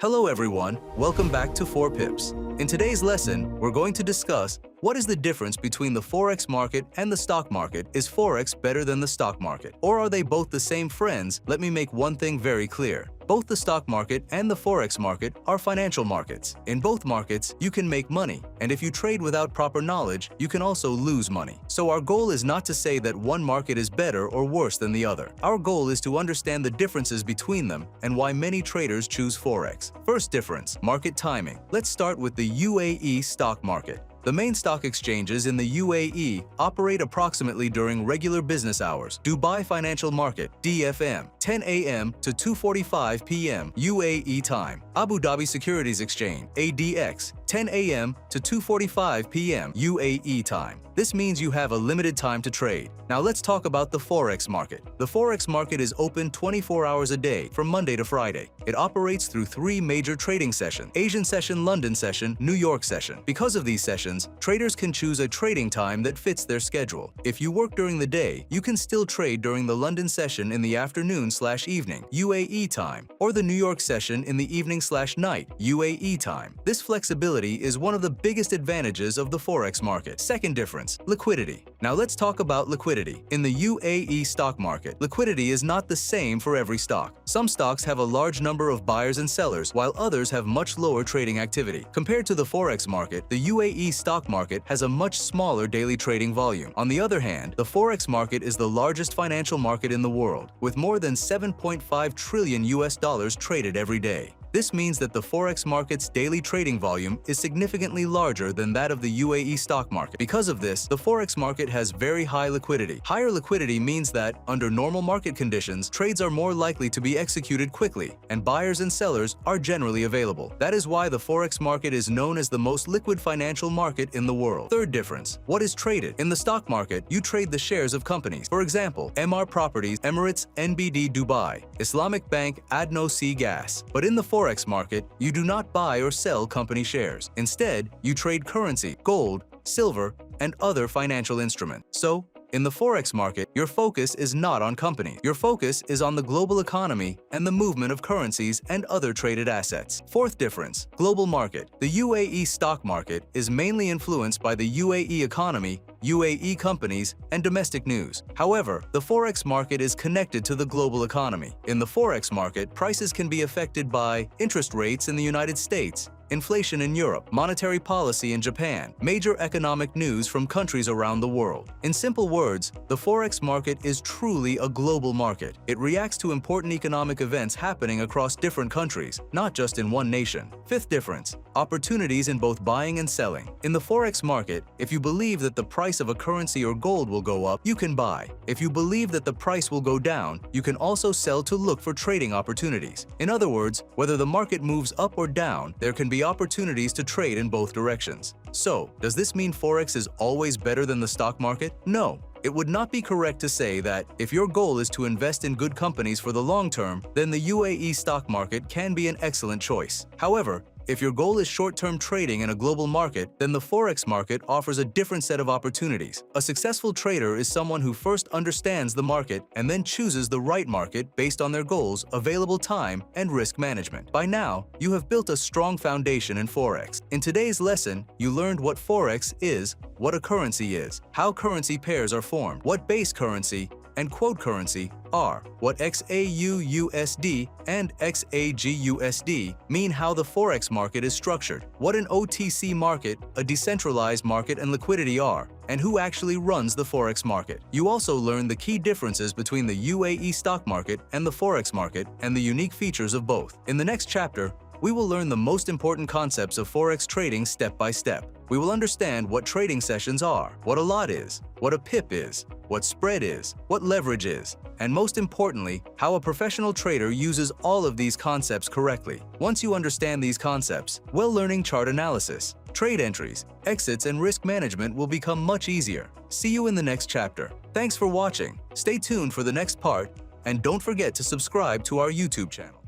Hello everyone, welcome back to ForPips. In today's lesson, we're going to discuss what is the difference between the Forex market and the stock market. Is Forex better than the stock market? Or are they both the same friends? Let me make one thing very clear. Both the stock market and the Forex market are financial markets. In both markets, you can make money, and if you trade without proper knowledge, you can also lose money. So our goal is not to say that one market is better or worse than the other. Our goal is to understand the differences between them and why many traders choose Forex. First difference, market timing. Let's start with the UAE stock market. The main stock exchanges in the UAE operate approximately during regular business hours. Dubai Financial Market, DFM, 10 a.m. to 2:45 p.m. UAE time. Abu Dhabi Securities Exchange, ADX, 10 a.m. to 2:45 p.m. UAE time. This means you have a limited time to trade. Now let's talk about the Forex market. The Forex market is open 24 hours a day from Monday to Friday. It operates through 3 major trading sessions: Asian session, London session, New York session. Because of these sessions, traders can choose a trading time that fits their schedule. If you work during the day, you can still trade during the London session in the afternoon/evening, UAE time, or the New York session in the evening/night, UAE time. This flexibility is one of the biggest advantages of the Forex market. Second difference, liquidity. Now let's talk about liquidity. In the UAE stock market, liquidity is not the same for every stock. Some stocks have a large number of buyers and sellers, while others have much lower trading activity. Compared to the Forex market, the UAE stock market has a much smaller daily trading volume. On the other hand, the Forex market is the largest financial market in the world, with more than 7.5 trillion US dollars traded every day. This means that the Forex market's daily trading volume is significantly larger than that of the UAE stock market. Because of this, the Forex market has very high liquidity. Higher liquidity means that, under normal market conditions, trades are more likely to be executed quickly, and buyers and sellers are generally available. That is why the Forex market is known as the most liquid financial market in the world. Third difference, what is traded? In the stock market, you trade the shares of companies. For example, MR Properties, Emirates, NBD Dubai, Islamic Bank, ADNO C Gas. But in the Forex market, you do not buy or sell company shares. Instead, you trade currency, gold, silver, and other financial instruments. So, in the Forex market, your focus is not on companies. Your focus is on the global economy and the movement of currencies and other traded assets. Fourth difference, global market. The UAE stock market is mainly influenced by the UAE economy, UAE companies, and domestic news. However, the Forex market is connected to the global economy. In the Forex market, prices can be affected by interest rates in the United States, inflation in Europe, monetary policy in Japan, major economic news from countries around the world. In simple words, the Forex market is truly a global market. It reacts to important economic events happening across different countries, not just in one nation. Fifth difference, opportunities in both buying and selling. In the Forex market, if you believe that the price of a currency or gold will go up, you can buy. If you believe that the price will go down, you can also sell to look for trading opportunities. In other words, whether the market moves up or down, there can be opportunities to trade in both directions. So, does this mean Forex is always better than the stock market? No. It would not be correct to say that if your goal is to invest in good companies for the long term, then the UAE stock market can be an excellent choice. However, if your goal is short-term trading in a global market, then the Forex market offers a different set of opportunities. A successful trader is someone who first understands the market and then chooses the right market based on their goals, available time, and risk management. By now, you have built a strong foundation in Forex. In today's lesson, you learned what Forex is, what a currency is, how currency pairs are formed, what base currency and quote currency are, what XAUUSD and XAGUSD mean, how the Forex market is structured, what an OTC market, a decentralized market, and liquidity are, and who actually runs the Forex market. You also learned the key differences between the UAE stock market and the Forex market and the unique features of both. In the next chapter, we will learn the most important concepts of Forex trading step by step. We will understand what trading sessions are, what a lot is, what a pip is, what spread is, what leverage is, and most importantly, how a professional trader uses all of these concepts correctly. Once you understand these concepts, learning chart analysis, trade entries, exits, and risk management will become much easier. See you in the next chapter. Thanks for watching. Stay tuned for the next part, and don't forget to subscribe to our YouTube channel.